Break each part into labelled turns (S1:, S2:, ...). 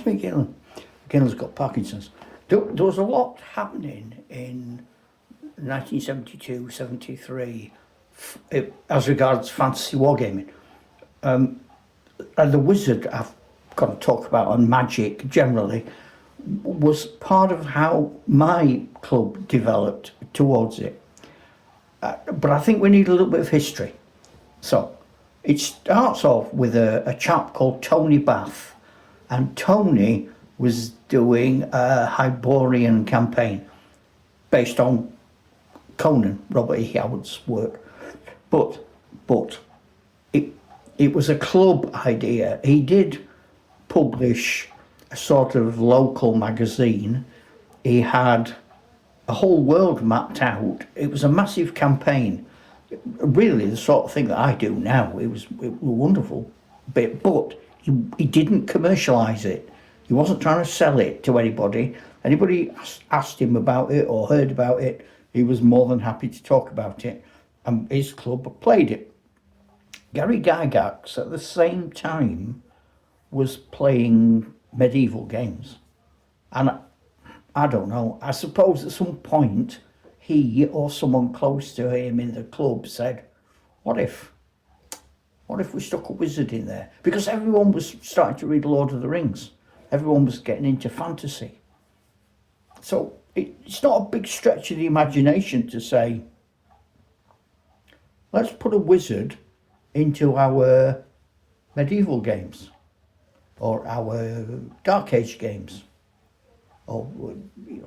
S1: me, Gillen. Gillen's got Parkinson's. There was a lot happening in 1972, 73 as regards fantasy wargaming. And the Wizard I've got to talk about, on Magic generally, was part of how my club developed towards it. But I think we need a little bit of history. So it starts off with a chap called Tony Bath, and Tony was doing a Hyborean campaign based on Conan, Robert E. Howard's work. But it was a club idea. He did publish a sort of local magazine. He had a whole world mapped out. It was a massive campaign. Really the sort of thing that I do now. It was a wonderful bit, but he didn't commercialise it. He wasn't trying to sell it to anybody. Anybody asked him about it or heard about it, he was more than happy to talk about it. And his club played it. Gary Gygax at the same time was playing medieval games. And I don't know, I suppose at some point he or someone close to him in the club said, what if we stuck a wizard in there? Because everyone was starting to read Lord of the Rings. Everyone was getting into fantasy. So it's not a big stretch of the imagination to say, let's put a wizard into our medieval games or our Dark Age games, or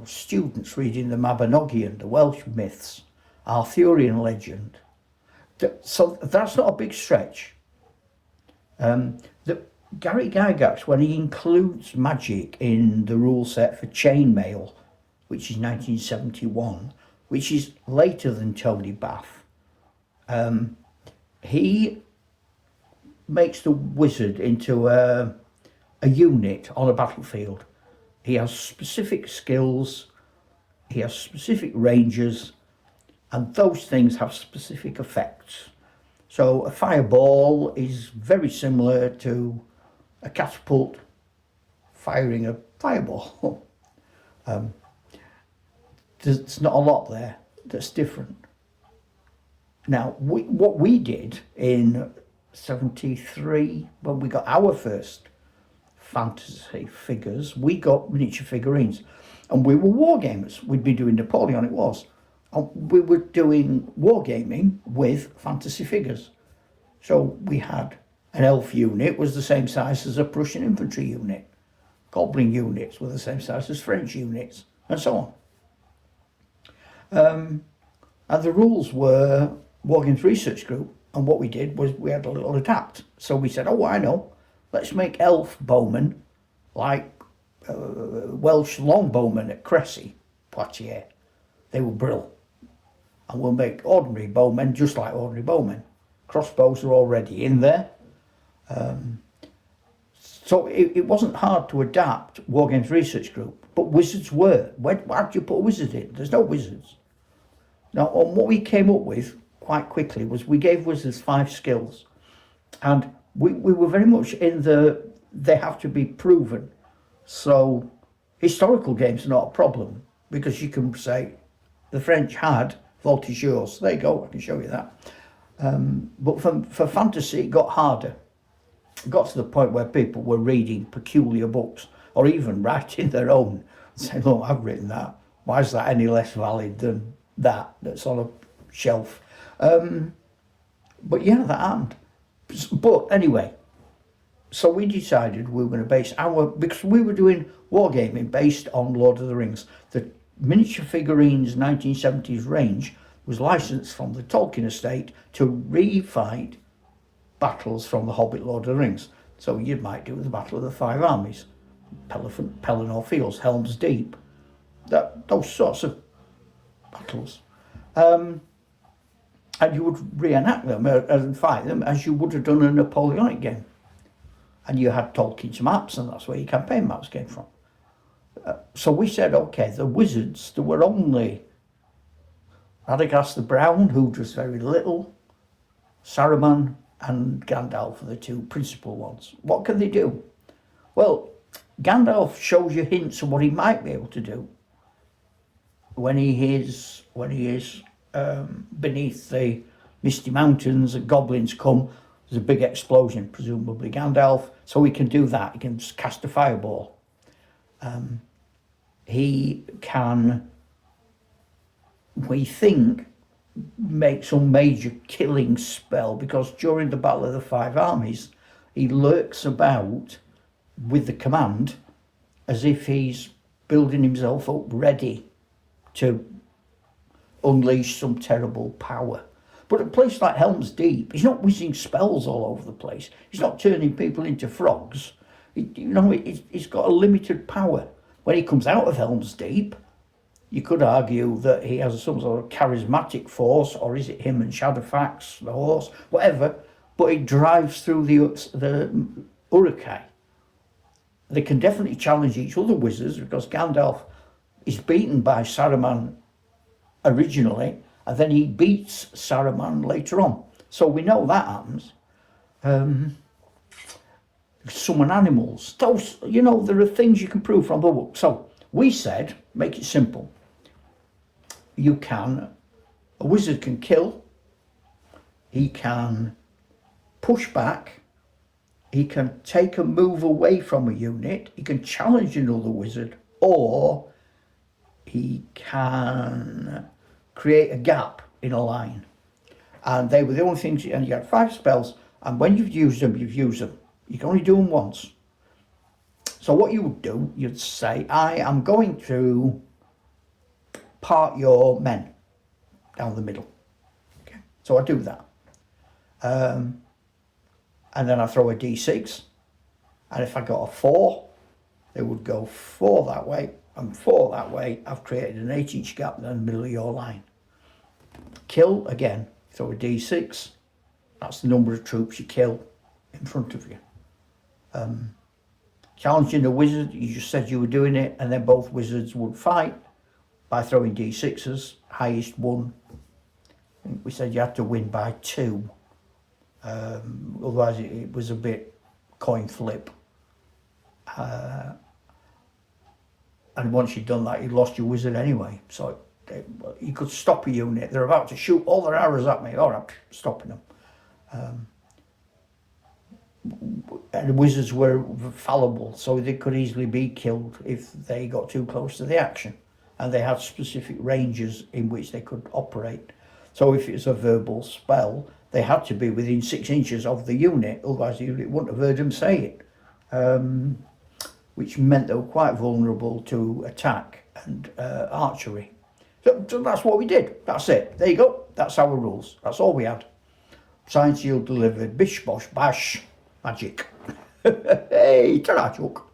S1: students reading the Mabinogion, the Welsh myths, Arthurian legend. So that's not a big stretch. Gary Gygax, when he includes magic in the rule set for Chainmail, which is 1971, which is later than Tony Bath, he makes the wizard into a unit on a battlefield. He has specific skills, he has specific ranges, and those things have specific effects. So a fireball is very similar to a catapult firing a fireball. There's not a lot there that's different. Now, what we did in 73, when we got our first fantasy figures, we got miniature figurines, and we were wargamers. We'd been doing Napoleon, it was. And we were doing wargaming with fantasy figures. So we had an elf unit was the same size as a Prussian infantry unit. Goblin units were the same size as French units, and so on. And the rules were Wargames Research Group, and what we did was we had a little adapt. So we said, I know, let's make elf bowmen like Welsh longbowmen at Cressy, Poitiers. They were brill. And we'll make ordinary bowmen just like ordinary bowmen. Crossbows are already in there. So it wasn't hard to adapt Wargames Research Group, but wizards were. Why do you put a wizard in? There's no wizards. Now, what we came up with quite quickly was we gave wizards 5 skills, and we were very much in they have to be proven. So historical games are not a problem, because you can say the French had voltigeurs. There you go, I can show you that. But for fantasy, it got harder. It got to the point where people were reading peculiar books, or even writing their own, saying, look, I've written that. Why is that any less valid than that's on a shelf? But yeah, that happened. But anyway, so we decided we were going to base because we were doing wargaming based on Lord of the Rings. The miniature figurines 1970s range was licensed from the Tolkien estate to re-fight battles from the Hobbit, Lord of the Rings. So you might do the Battle of the Five Armies, Pelennor Fields, Helm's Deep, those sorts of battles. And you would reenact them and fight them as you would have done a Napoleonic game. And you had Tolkien's maps, and that's where your campaign maps came from. So we said, okay, the wizards, there were only Radagast the Brown, who does very little, Saruman and Gandalf are the 2 principal ones. What can they do? Well, Gandalf shows you hints of what he might be able to do when he is beneath the misty mountains and goblins come. There's a big explosion, presumably Gandalf, so he can do that. He can just cast a fireball. He can, we think, make some major killing spell, because during the Battle of the Five Armies, he lurks about with the command as if he's building himself up ready to unleash some terrible power. But at a place like Helm's Deep, he's not whizzing spells all over the place. He's not turning people into frogs. He's got a limited power. When he comes out of Helm's Deep, you could argue that he has some sort of charismatic force, or is it him and Shadowfax, the horse, whatever, but he drives through the Uruk-hai. They can definitely challenge each other wizards, because Gandalf is beaten by Saruman originally, and then he beats Saruman later on. So we know that happens. Summon animals. Those, there are things you can prove from the book. So we said, make it simple. A wizard can kill, he can push back, he can take a move away from a unit, he can challenge another wizard, or he can create a gap in a line. And they were the only things, and you had 5 spells, and when you've used them, you've used them. You can only do them once. So what you would do, you'd say, I am going to part your men down the middle. Okay. So I do that. And then I throw a d6, and if I got a 4, they would go 4 that way, and 4 that way. I've created an 8-inch gap down the middle of your line. Kill, again, throw a d6, that's the number of troops you kill in front of you. Challenging a wizard, you just said you were doing it, and then both wizards would fight by throwing d6s, highest one. I think we said you had to win by 2. Otherwise it was a bit coin flip. And once you'd done that, you'd lost your wizard anyway. So you could stop a unit. They're about to shoot all their arrows at me. All right, stopping them. And the wizards were fallible, so they could easily be killed if they got too close to the action. And they had specific ranges in which they could operate. So if it's a verbal spell, they had to be within 6 inches of the unit, otherwise the unit wouldn't have heard them say it. Which meant they were quite vulnerable to attack and archery. So that's what we did. That's it. There you go. That's our rules. That's all we had. Science Shield delivered. Bish, bosh, bash. Magic. Hey, ta-ra, chuck.